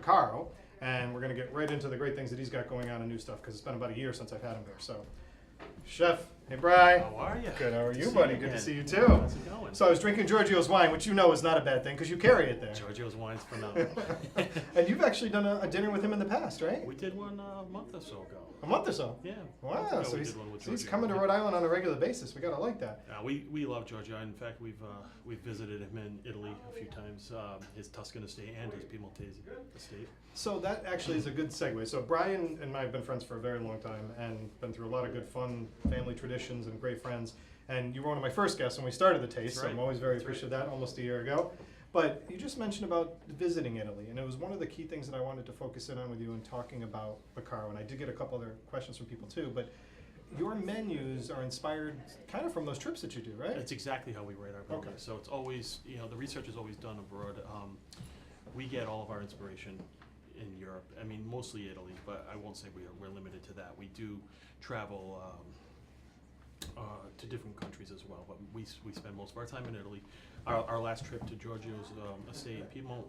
Baccaro, and we're going to get right into the great things that he's got going on and new stuff because it's been about a year since I've had him here. So, Chef, hey Bri. How are you? Good. How are Good you, to see buddy? you Good to again. see you too. How's it going? So I was drinking Georgios Wine, which you know is not a bad thing because you carry it there. Georgios Wine's phenomenal. And you've actually done a dinner with him in the past, right? We did one a month or so ago. A month or so. Yeah. Wow. So we he's, did one with so he's Georgio. coming to Rhode Island on a regular basis. We gotta like that. We love Giorgio. In fact, we've visited him in Italy a few times, his Tuscan estate and his Piemontese estate. So that actually is a good segue. So Brian and I have been friends for a very long time and been through a lot of good fun family traditions and great friends. And you were one of my first guests when we started the Taste, That's so I'm right. always very That's right. appreciative of that, almost a year ago. But you just mentioned about visiting Italy, and it was one of the key things that I wanted to focus in on with you and talking about Baccaro. And I did get a couple other questions from people too, but your menus are inspired kind of from those trips that you do, right? That's exactly how we rate our menus. Okay. So it's always, the research is always done abroad. We get all of our inspiration in Europe. I mean, mostly Italy, but I won't say we're limited to that. We do travel to different countries as well, but we spend most of our time in Italy. Our last trip to Giorgio's estate in Piedmont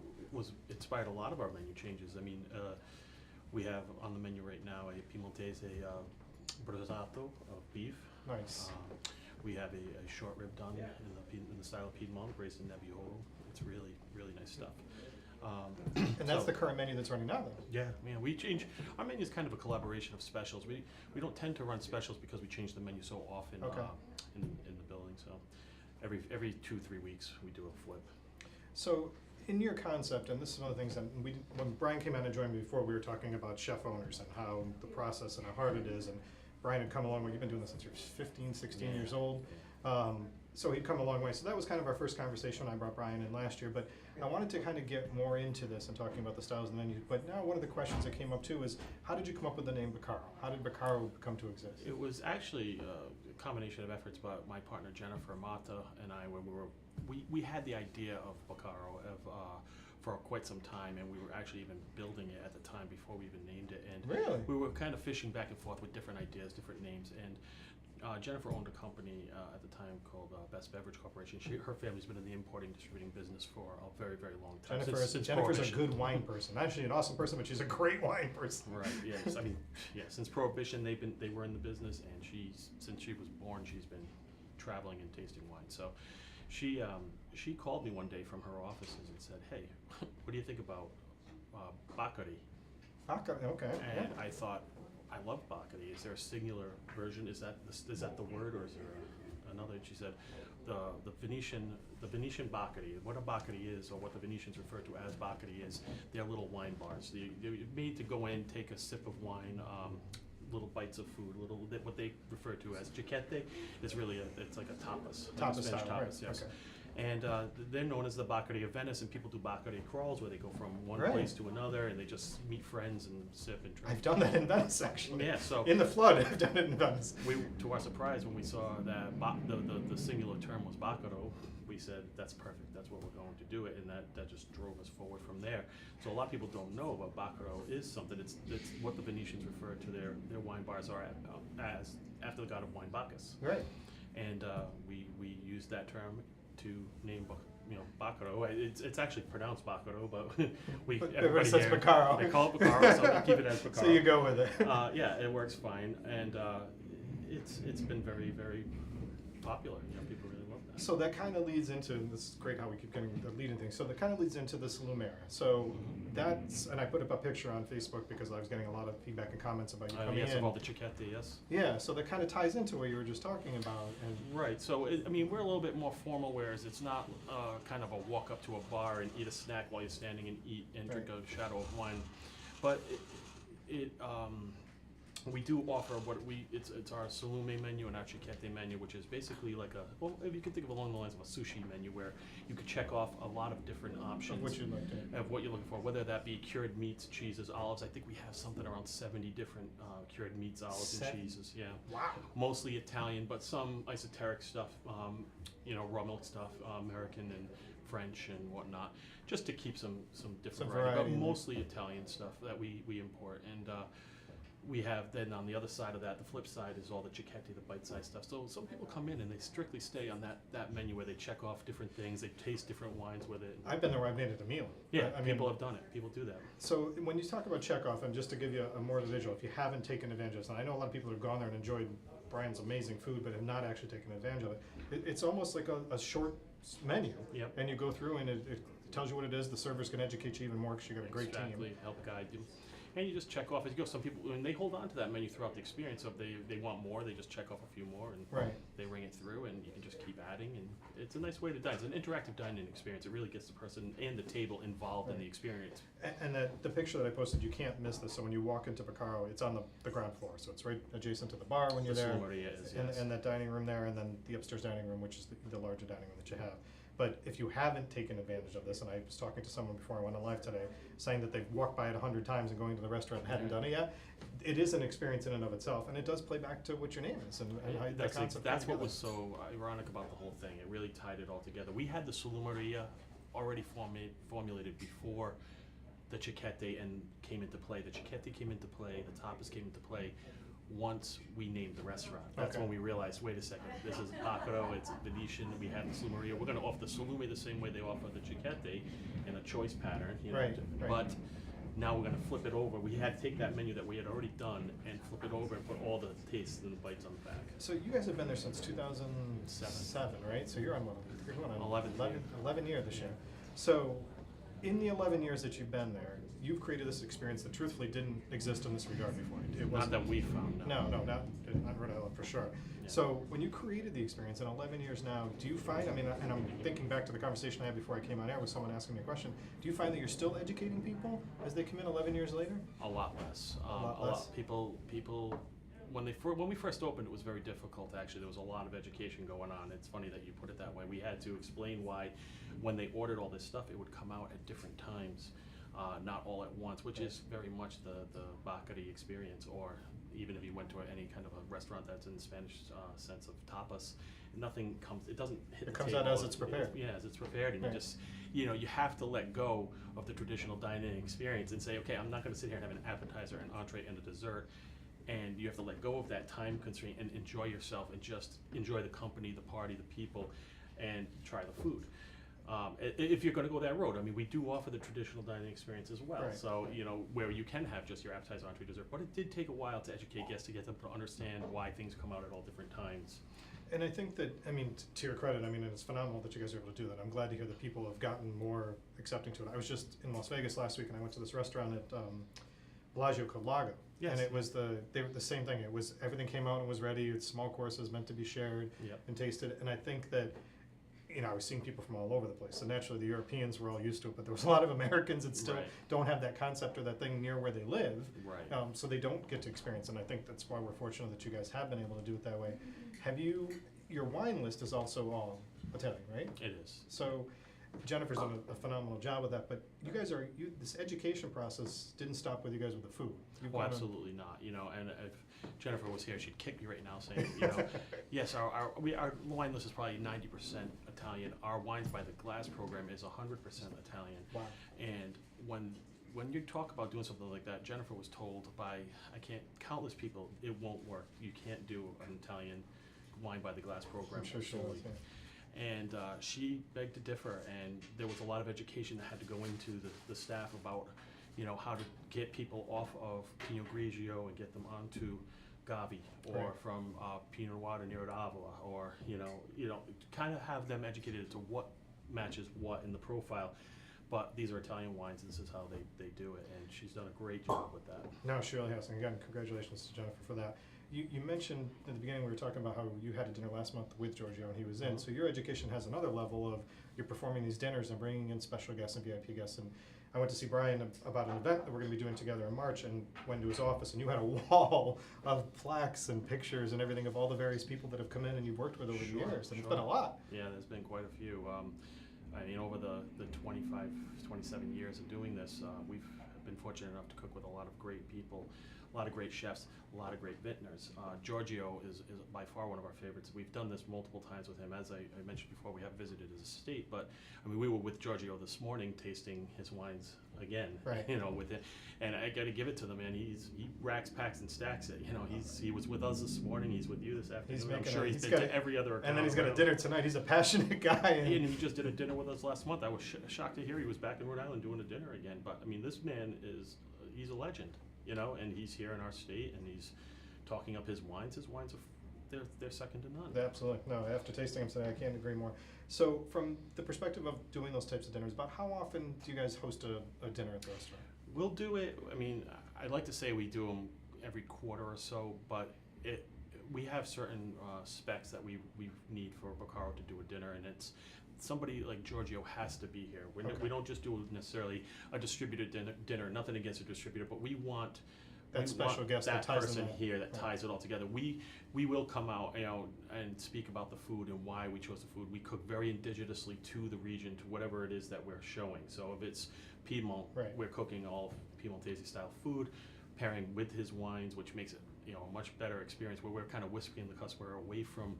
inspired a lot of our menu changes. I mean, we have on the menu right now a Piemontese brozzato of beef. Nice. We have a short rib done in the style of Piedmont, braised in Nebbiolo. It's really, really nice stuff. And that's the current menu that's running now, though. Yeah, man, we change. Our menu is kind of a collaboration of specials. We don't tend to run specials because we change the menu so often Okay. in the building. So every 2-3 weeks we do a flip. So, in your concept, and this is one of the things that when Brian came out and joined me before, we were talking about chef owners and how the process and how hard it is. And Brian had come along. You've been doing this since you're 15, 16 years old. So he'd come a long way. So that was kind of our first conversation when I brought Brian in last year. But I wanted to kind of get more into this and talking about the styles and menus. But now one of the questions that came up too is, how did you come up with the name Baccaro? How did Baccaro come to exist? It was actually a combination of efforts by my partner Jennifer Mata and I, when we had the idea of Baccaro for quite some time, and we were actually even building it at the time before we even named it. And Really? we were kind of fishing back and forth with different ideas, different names. And Jennifer owned a company at the time called Best Beverage Corporation. Her family's been in the importing, distributing business for a very, very long time. Jennifer's a Prohibition. good wine person. Actually, an awesome person, but she's a great wine person. Right. Yes. I mean, yeah. Since Prohibition, they were in the business, and since she was born, she's been traveling and tasting wine. So, she called me one day from her offices and said, "Hey, what do you think about Bacchus?" Okay. And I thought, I love Bacchus. Is there a singular version? Is that the word, or is there another? And she said, the Venetian Bacchus. What a Bacchus is, or what the Venetians refer to as Bacchus is, they're little wine bars. They're made to go in, take a sip of wine, little bites of food, what they refer to as giacchette. It's really it's like a tapas. Like a Spanish style, tapas, right. yes. Okay. And they're known as the Bacchus of Venice, and people do Bacchus crawls where they go from one Right. place to another, and they just meet friends and sip and drink. I've done that in Venice, actually. Yeah, so In the flood, I've done it in Venice. to our surprise, when we saw that the singular term was Baccaro, we said, that's perfect, that's what we're going to do it, and that just drove us forward from there. So a lot of people don't know, but Baccaro is something, it's what the Venetians refer to their wine bars are as after the god of wine, Bacchus. Right. And we use that term to name Baccaro. It's actually pronounced Baccaro, but But everybody everybody says here, Baccaro. they call it Baccaro, so we keep it as Baccaro. So you go with it. Yeah, it works fine, and it's been very, very popular. People really love that. So that kind of leads into, this is great how we keep getting the leading things. So that kind of leads into the Salumeria. So that's, and I put up a picture on Facebook because I was getting a lot of feedback and comments about you coming Yes, in. about the Giacchette, yes. Yeah, so that kind of ties into what you were just talking about. And Right, so we're a little bit more formal, whereas it's not kind of a walk up to a bar and eat a snack while you're standing and eat and drink a shadow of wine. But we do offer it's our Salume menu and our Giacchette menu, which is basically like if you could think of along the lines of a sushi menu, where you could check off a lot of different options of what you'd like to. of what you're looking for, whether that be cured meats, cheeses, olives. I think we have something around 70 different cured meats, olives, and cheeses. Yeah, Wow. mostly Italian, but some esoteric stuff, raw milk stuff, American and French and whatnot, just to keep some different Some variety, variety but in there. mostly Italian stuff that we import. And we have then on the other side of that, the flip side is all the cicchetti, the bite-sized stuff. So some people come in and they strictly stay on that menu where they check off different things, they taste different wines with it. I've been there where I've made it a meal. Yeah, I mean, people have done it. People do that. So when you talk about checkoff, and just to give you a more visual, if you haven't taken advantage of this, and I know a lot of people have gone there and enjoyed Brian's amazing food, but have not actually taken advantage of it. It's almost like a short menu. Yep. And you go through and it tells you what it is. The servers can educate you even more because you got a great Exactly, team. help guide you. And you just check off as you go. Some people, when they hold on to that menu throughout the experience, so if they want more, they just check off a few more and Right. they ring it through, and you can just keep adding. And it's a nice way to dine. It's an interactive dining experience. It really gets the person and the table involved in the experience. And the picture that I posted, you can't miss this. So when you walk into Vaccaro, it's on the ground floor. So it's right adjacent to the bar when you're The there. Salumeria is, yes. And that dining room there, and then the upstairs dining room, which is the larger dining room that you have. But if you haven't taken advantage of this, and I was talking to someone before I went on live today, saying that they've walked by it 100 times and going to the restaurant and hadn't done it yet, it is an experience in and of itself, and it does play back to what your name is and how the concept. That's what came was so ironic about the whole thing. It really tied it all together. We had the Salumeria already formulated before the cicchetti and came into play. The cicchetti came into play, the tapas came into play once we named the restaurant. That's Okay. when we realized, wait a second, this is Bacchus, it's Venetian, we have the Salumeria. We're gonna offer the Salume the same way they offer the cicchetti in a choice pattern, you know. Right. But now we're gonna flip it over. We had to take that menu that we had already done and flip it over and put all the tastes and the bites on the back. So you guys have been there since 2007, right? So you're on what? You're going on 11 year this year. So in the 11 years that you've been there, you've created this experience that truthfully didn't exist in this regard before. It Not wasn't. that we found, no. No, not Rhode Island for sure. Yeah. So when you created the experience in 11 years now, do you find, I mean, and I'm thinking back to the conversation I had before I came on air with someone asking me a question, do you find that you're still educating people as they come in 11 years later? A lot less. lot less? People, when we first opened, it was very difficult, actually. There was a lot of education going on. It's funny that you put it that way. We had to explain why, when they ordered all this stuff, it would come out at different times. Not all at once, which is very much the Bacchus experience, or even if you went to any kind of a restaurant that's in the Spanish sense of tapas, nothing comes, it doesn't hit the comes table. out as it's prepared. Yeah, as it's prepared, and Right. you just, you have to let go of the traditional dining experience and say, okay, I'm not gonna sit here and have an appetizer, an entree, and a dessert, and you have to let go of that time constraint and enjoy yourself and just enjoy the company, the party, the people, and try the food. If you're going to go that road, I mean, we do offer the traditional dining experience as well. Right. So, where you can have just your appetizer, entree, dessert. But it did take a while to educate guests, to get them to understand why things come out at all different times. And I think that, I mean, to your credit, I mean, it's phenomenal that you guys are able to do that. I'm glad to hear that people have gotten more accepting to it. I was just in Las Vegas last week and I went to this restaurant at Bellagio called Lago. Yes. And it was the same thing. It was, everything came out and was ready. It's small courses meant to be shared Yep. and tasted. And I think that, I was seeing people from all over the place. So naturally the Europeans were all used to it, but there was a lot of Americans that still Right. don't have that concept or that thing near where they live. Right. So they don't get to experience, and I think that's why we're fortunate that you guys have been able to do it that way. Have you, your wine list is also all Italian, right? It is. So Jennifer's done a phenomenal job with that, but you guys this education process didn't stop with you guys with the food. You've Well, gone on- absolutely not. And if Jennifer was here, she'd kick me right now saying, yes, our wine list is probably 90% Italian. Our Wines by the Glass program is 100% Italian. Wow. And when you talk about doing something like that, Jennifer was told by countless people, it won't work. You can't do an Italian Wine by the Glass program I'm sure she solely. was, yeah. And she begged to differ, and there was a lot of education that had to go into the staff about, how to get people off of Pinot Grigio and get them onto Gavi, or Right. from Pinot Noir to Nero d'Avola, or kind of have them educated as to what matches what in the profile. But these are Italian wines, and this is how they do it, and she's done a great job with that. No, she really has, and again, congratulations to Jennifer for that. You mentioned at the beginning, we were talking about how you had a dinner last month with Giorgio and he was in, Mhm. so your education has another level of, you're performing these dinners and bringing in special guests and VIP guests, and I went to see Brian about an event that we're gonna be doing together in March, and went to his office, and you had a wall of plaques and pictures and everything of all the various people that have come in and you've worked with over the Sure, years, and it's sure. been a lot. Yeah, there's been quite a few. Over the 25, 27 years of doing this, we've been fortunate enough to cook with a lot of great people. a lot of great chefs, a lot of great vintners. Giorgio is by far one of our favorites. We've done this multiple times with him. As I mentioned before, we have visited his estate, but I mean, we were with Giorgio this morning tasting his wines again, Right. you know, with it. And I got to give it to the man. He racks, packs, and stacks it. You know, he was with us this morning. He's with you this afternoon. I'm sure he's been to every other account. And then he's got a dinner tonight. He's a passionate guy. And he just did a dinner with us last month. I was shocked to hear he was back in Rhode Island doing a dinner again. But I mean, this man he's a legend, you know, and he's here in our state and he's talking up his wines. His wines they're second to none. Absolutely. No, after tasting them today, I can't agree more. So from the perspective of doing those types of dinners, about how often do you guys host a dinner at the restaurant? We'll do it, I mean, I'd like to say we do them every quarter or so, but we have certain specs that we need for Baccaro to do a dinner, and it's somebody like Giorgio has to be here. We don't just do necessarily a distributed dinner, nothing against a distributor, but we want That special guest that that ties person them here that right. ties it all together. We will come out, you know, and speak about the food and why we chose the food. We cook very indigenously to the region, to whatever it is that we're showing. So if it's Piedmont, Right. we're cooking all Piemontese style food, pairing with his wines, which makes it, you know, a much better experience where we're kind of whisking the customer away from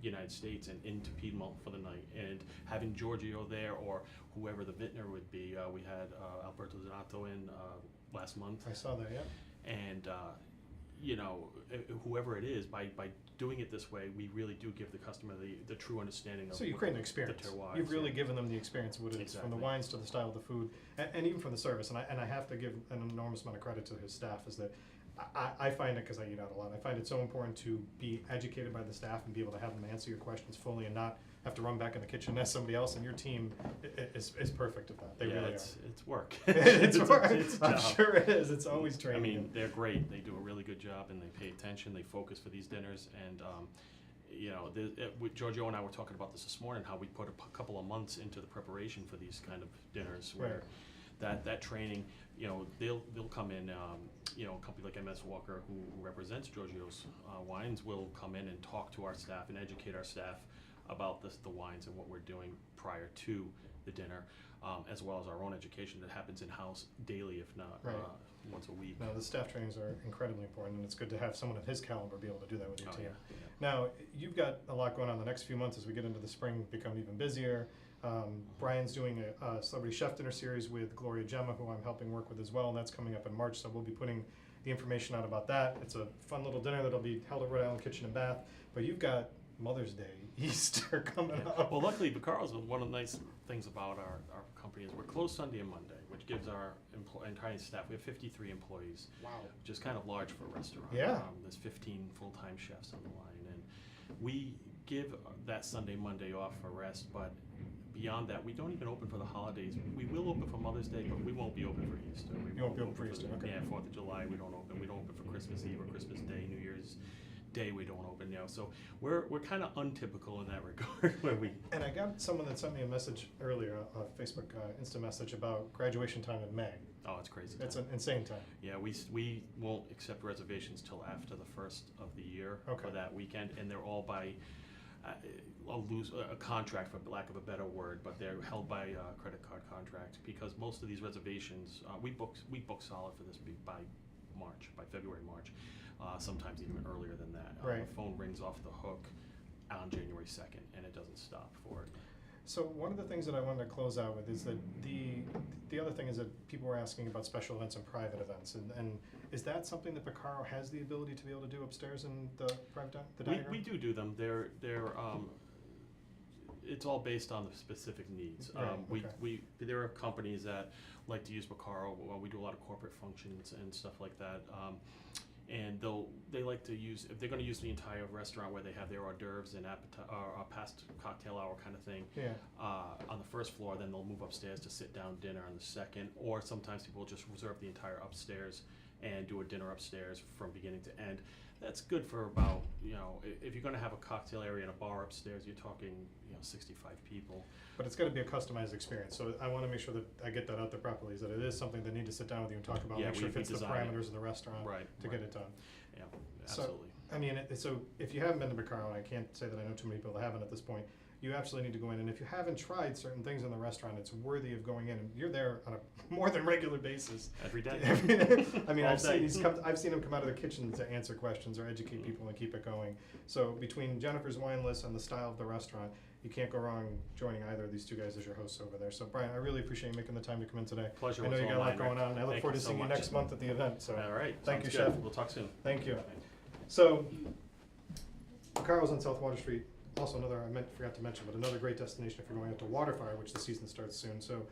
United States and into Piedmont for the night, and having Giorgio there or whoever the vintner would be. We had Alberto Donato in last month, I saw that, yeah. and you know, whoever it is, by doing it this way, we really do give the customer the true understanding of So you create an experience. the terroir. You've really given them the experience of what it is, from the Exactly. wines to the style of the food, and even from the service. And I have to give an enormous amount of credit to his staff, is that I find it, because I eat out a lot, I find it so important to be educated by the staff and be able to have them answer your questions fully and not have to run back in the kitchen as somebody else, and your team is perfect at that. They yeah, really it's work. are. It's work. it's a I'm job. sure it is. It's always I training. mean, they're great. They do a really good job, and they pay attention. They focus for these dinners, and you know, with Giorgio and I were talking about this morning, how we put a couple of months into the preparation for these kind of dinners, where that training, you know, they'll come in. You know, a company like MS Walker, who represents Giorgio's wines, will come in and talk to our staff and educate our staff about the wines and what we're doing prior to the dinner, as well as our own education that happens in-house daily, if not Right. Once a week. No, the staff trainings are incredibly important, and it's good to have someone of his caliber be able to do that with your Oh, team. yeah. Now, you've got a lot going on the next few months as we get into the spring, become even busier. Brian's doing a celebrity chef dinner series with Gloria Gemma, who I'm helping work with as well, and that's coming up in March, so we'll be putting the information out about that. It's a fun little dinner that'll be held at Rhode Island Kitchen and Bath, but you've got Mother's Day, Easter coming up. Well, luckily, Baccaro's, one of the nice things about our company is we're closed Sunday and Monday, which gives our entire staff, we have 53 employees, Wow. which is kind of large for a restaurant. Yeah. There's 15 full-time chefs on the line, and we give that Sunday, Monday off for rest, but beyond that, we don't even open for the holidays. We will open for Mother's Day, but we won't be open for Easter. You won't be open for Easter, okay. Yeah, 4th of July, we don't open. We don't open for Christmas Eve or Christmas Day, New Year's Day, we don't open, you know. So we're kind of untypical in that regard. Where we And I got someone that sent me a message earlier, a Facebook instant message about graduation time in May. Oh, it's crazy. It's time. an insane time. Yeah, we won't accept reservations till after the first of the year Okay. for that weekend, and they're all by a contract, for lack of a better word, but they're held by a credit card contract, because most of these reservations, we book solid for this by February, March, sometimes even earlier than that. Right. The phone rings off the hook on January 2nd, and it doesn't stop for it. So one of the things that I wanted to close out with is that the other thing is that people were asking about special events and private events, and is that something that Baccaro has the ability to be able to do upstairs in the private the dining room? We do them. They're it's all based on the specific needs. Right, okay. There are companies that like to use Baccaro. Well, we do a lot of corporate functions and stuff like that. And they like to use, if they're going to use the entire restaurant where they have their hors d'oeuvres and past cocktail hour kind of thing, Yeah. on the first floor, then they'll move upstairs to sit down dinner on the second, or sometimes people will just reserve the entire upstairs and do a dinner upstairs from beginning to end. That's good for about, you know, if you're going to have a cocktail area and a bar upstairs, you're talking, you know, 65 people. But it's got to be a customized experience, so I want to make sure that I get that out there properly, is that it is something they need to sit down with you and talk about, Yeah, make sure it we fits the design it. parameters of the restaurant Right. to get it done. Yeah, So, absolutely. I mean, so if you haven't been to Baccaro, and I can't say that I know too many people that haven't at this point, you absolutely need to go in, and if you haven't tried certain things in the restaurant, it's worthy of going in, and you're there on a more than regular basis. Every day. I mean, All I've day. seen him come out of the kitchen to answer questions or educate people and keep it going. So between Jennifer's wine list and the style of the restaurant, you can't go wrong joining either of these two guys as your hosts over there. So Brian, I really appreciate you making the time to come in today. Pleasure I know was you got a all lot mine, going Rick. on. I look Thank forward you to so seeing you much. next month at the event. So All right. thank sounds you, good. Chef. We'll talk soon. Thank you. Bye. So Carl's on South Water Street. Also forgot to mention, but another great destination if you're going out to Waterfire, which the season starts soon. So